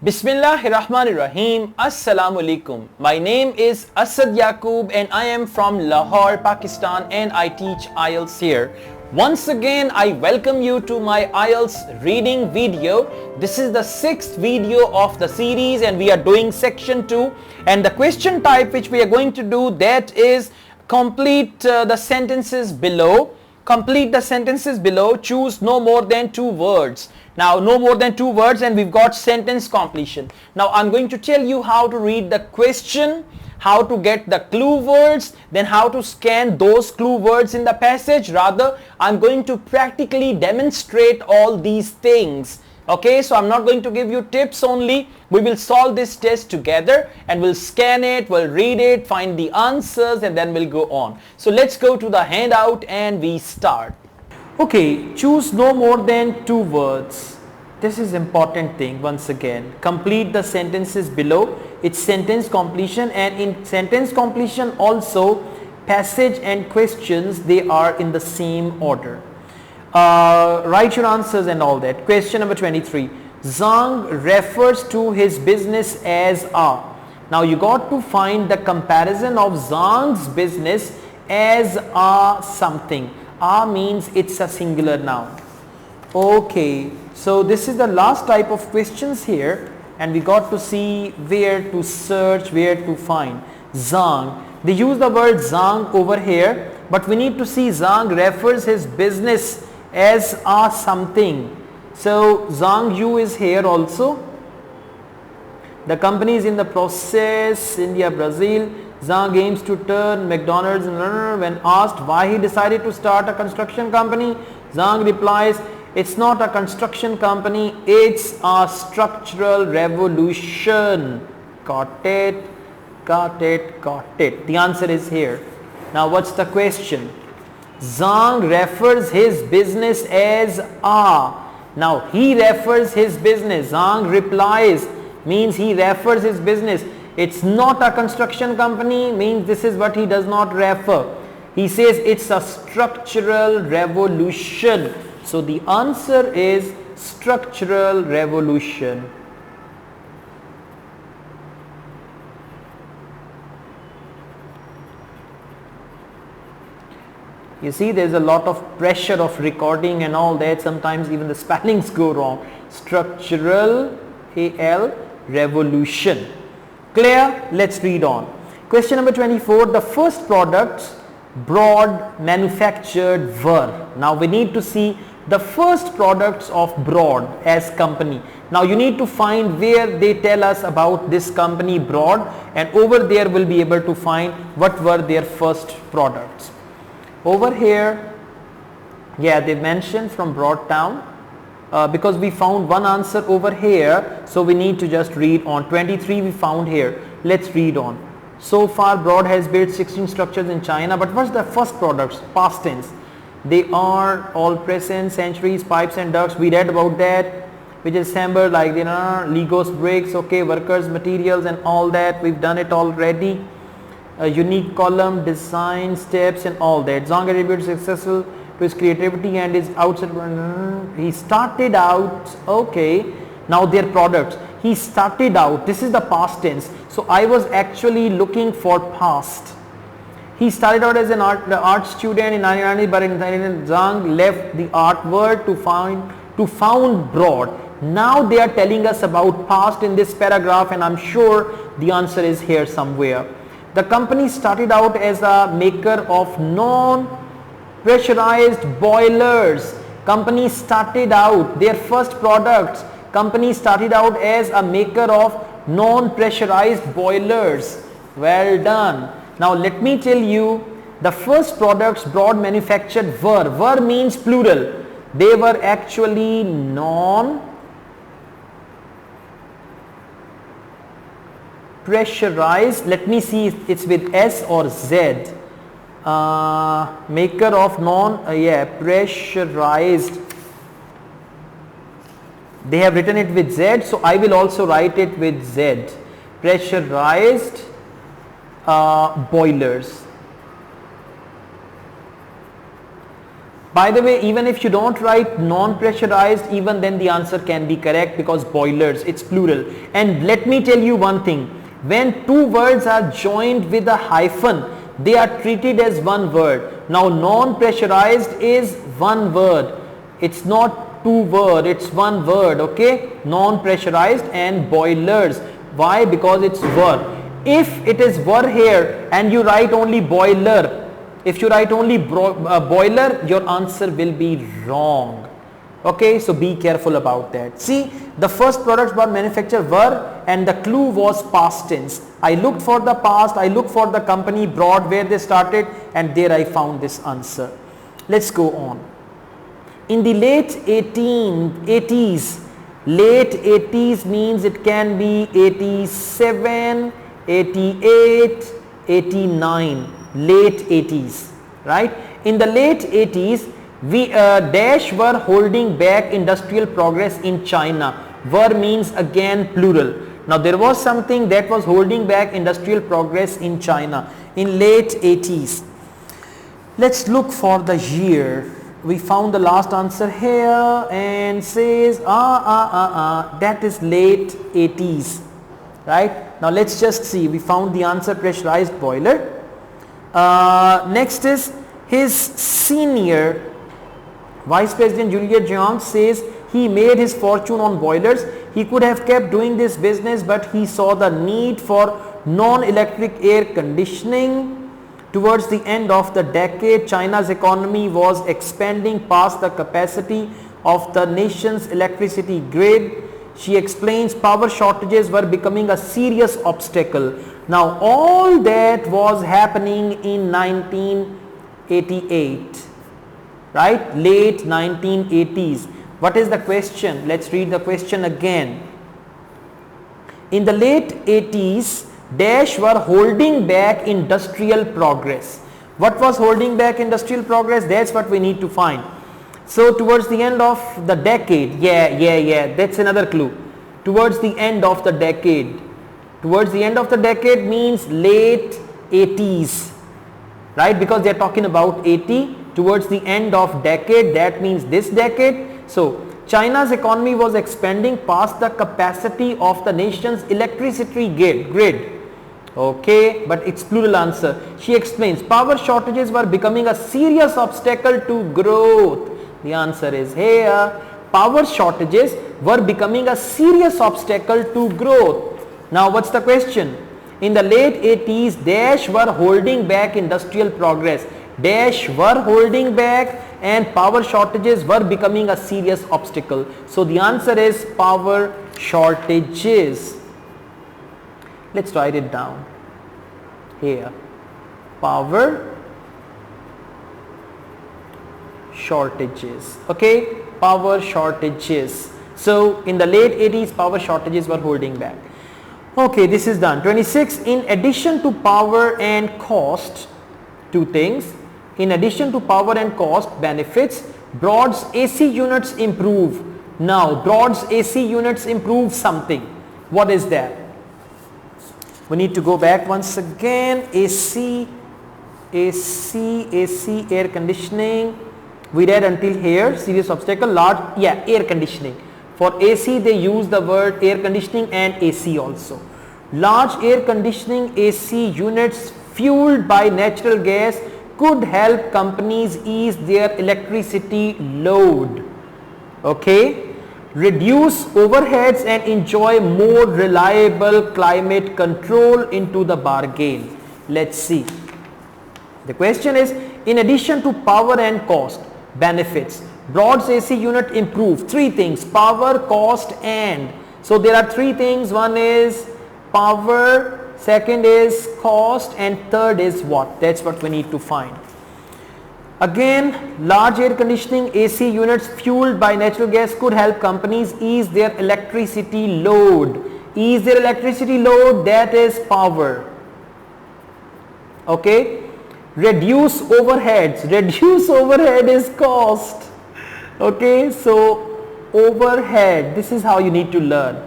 Bismillahirrahmanirrahim. Assalamu alaikum. My name is Asad Yaqub and I am from Lahore, Pakistan, and I teach Ielts here. Once again, I welcome you to my Ielts reading video. This is the 6th video of the series and we are doing section 2, and the question type which we are going to do, that is complete the sentences below. Complete the sentences below, choose no more than 2 words. Now no more than 2 words and we've got sentence completion. Now I'm going to tell you how to read the question, how to get the clue words, then how to scan those clue words in the passage. Rather, I'm going to practically demonstrate all these things. Okay, so I'm not going to give you tips only. We will solve this test together and we'll scan it, we'll read it, find the answers, and then we'll go on. So let's go to the handout and we start. Okay, choose no more than 2 words. This is important thing once again. Complete the sentences below. It's sentence completion, and in sentence completion also passage and questions, they are in the same order. Write your answers and all that. Question number 23. Zhang refers to his business as a. Now you got to find the comparison of Zhang's business as a something. A means it's a singular noun. Okay, so this is the last type of questions here, and we got to see where to search, where to find. Zhang. They use the word Zhang over here, but we need to see Zhang refers his business as a something. So Zhang Yu is here also. The company is in the process, India, Brazil. Zhang aims to turn McDonald's. When asked why he decided to start a construction company, Zhang replies, it's not a construction company, it's a structural revolution. Got it, got it, got it. The answer is here. Now what's the question? Zhang refers his business as a. Now he refers his business. Zhang replies means he refers his business. It's not a construction company means this is what he does not refer. He says it's a structural revolution. So the answer is structural revolution. You see, there's a lot of pressure of recording and all that. Sometimes even the spellings go wrong. Structural, A-L, revolution. Clear? Let's read on. Question number 24. The first products Broad manufactured were. Now we need to see the first products of Broad as company. Now you need to find where they tell us about this company Broad, and over there we'll be able to find what were their first products. Over here, yeah, they mentioned from Broad Town, because we found one answer over here, so we need to just read on. 23 we found here. Let's read on. So far Broad has built 16 structures in China, but what's the first products? Past tense. They are all present, centuries, pipes and ducts. We read about that, which is assembled like Legos, bricks, okay, workers, materials and all that. We've done it already. A unique column, design, steps and all that. Zhang attributes successful to his creativity and his outside. He started out, okay, now their products. He started out, this is the past tense. So I was actually looking for past. He started out as an art student in 1990, but in 1990 Zhang left the art world to found Broad. Now they are telling us about past in this paragraph, and I'm sure the answer is here somewhere. The company started out as a maker of non-pressurized boilers. Company started out, their first products. Company started out as a maker of non-pressurized boilers. Well done. Now let me tell you the first products Broad manufactured were. Were means plural. They were actually non-pressurized. Let me see if it's with S or Z. Maker of pressurized. They have written it with Z, so I will also write it with Z. Pressurized boilers. By the way, even if you don't write non-pressurized, even then the answer can be correct because boilers, it's plural. And let me tell you one thing, when two words are joined with a hyphen, they are treated as one word. Now non-pressurized is one word, it's not two word, it's one word, okay? Non-pressurized and boilers. Why? Because it's were. If it is were here and you write only boiler, if you write only boiler, your answer will be wrong. Okay, so be careful about that. See, the first products were manufactured were, and the clue was past tense. I looked for the past, I looked for the company broad where they started, and there I found this answer. Let's go on. In the late 80s, late 80s means it can be 87, 88, 89. Late 80s, right? In the late 80s, we dash were holding back industrial progress in China. Were means again plural. Now there was something that was holding back industrial progress in China in late 80s. Let's look for the year. We found the last answer here and says that is late 80s, right? Now let's just see. We found the answer, pressurized boiler. Next is his senior Vice President Juliet Jeong says he made his fortune on boilers. He could have kept doing this business, but he saw the need for non-electric air conditioning. Towards the end of the decade, China's economy was expanding past the capacity of the nation's electricity grid. She explains power shortages were becoming a serious obstacle. Now all that was happening in 1988, right? Late 1980s. What is the question? Let's read the question again. In the late 80s, dash were holding back industrial progress. What was holding back industrial progress? That's what we need to find. So towards the end of the decade, that's another clue. Towards the end of the decade. Towards the end of the decade means late 80s, right? Because they are talking about 80. Towards the end of decade, that means this decade. So China's economy was expanding past the capacity of the nation's electricity grid. Okay, but it's plural answer. She explains power shortages were becoming a serious obstacle to growth. The answer is here. Power shortages were becoming a serious obstacle to growth. Now what's the question? In the late 80s, dash were holding back industrial progress. Dash were holding back and power shortages were becoming a serious obstacle. So the answer is power shortages. Let's write it down here. Power shortages. Okay, power shortages. So in the late 80s, power shortages were holding back. Okay, this is done. 26. In addition to power and cost, two things. In addition to power and cost benefits, Broad's AC units improve. Now Broad's AC units improve something. What is that? We need to go back once again. AC, air conditioning. We read until here, serious obstacle, large, air conditioning. For AC they use the word air conditioning and AC also. Large air conditioning AC units fueled by natural gas could help companies ease their electricity load. Okay, reduce overheads and enjoy more reliable climate control into the bargain. Let's see. The question is, in addition to power and cost benefits, Broad's AC unit improve three things: power, cost, and. So there are three things. One is power, second is cost, and third is what? That's what we need to find. Again, large air conditioning AC units fueled by natural gas could help companies ease their electricity load. Ease their electricity load, that is power. Okay. Reduce overheads. Reduce overhead is cost. Okay, so overhead, this is how you need to learn.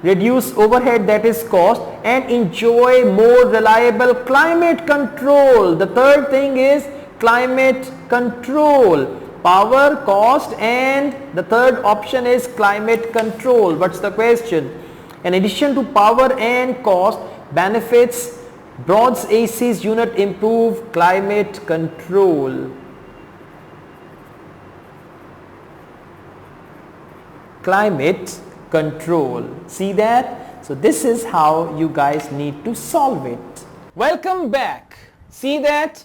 Reduce overhead, that is cost, and enjoy more reliable climate control. The third thing is climate control. Power, cost, and the third option is climate control. What's the question? In addition to power and cost, benefits, Broad's AC's unit improve climate control. Climate control. See that? So this is how you guys need to solve it. Welcome back. See that?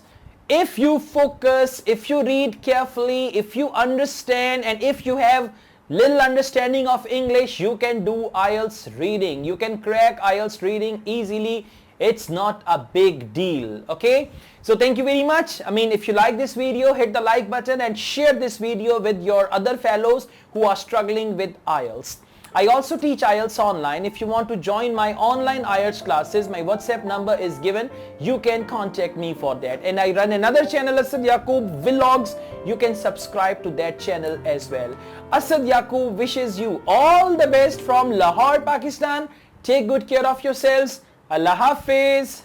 If you focus, if you read carefully, if you understand, and if you have little understanding of English, you can do IELTS reading. You can crack IELTS reading easily. It's not a big deal. Okay? So thank you very much. If you like this video, hit the like button and share this video with your other fellows who are struggling with IELTS. I also teach IELTS online. If you want to join my online IELTS classes, my WhatsApp number is given. You can contact me for that. And I run another channel, Asad Yaqub Vlogs. You can subscribe to that channel as well. Asad Yaqub wishes you all the best from Lahore, Pakistan. Take good care of yourselves. Allah Hafiz.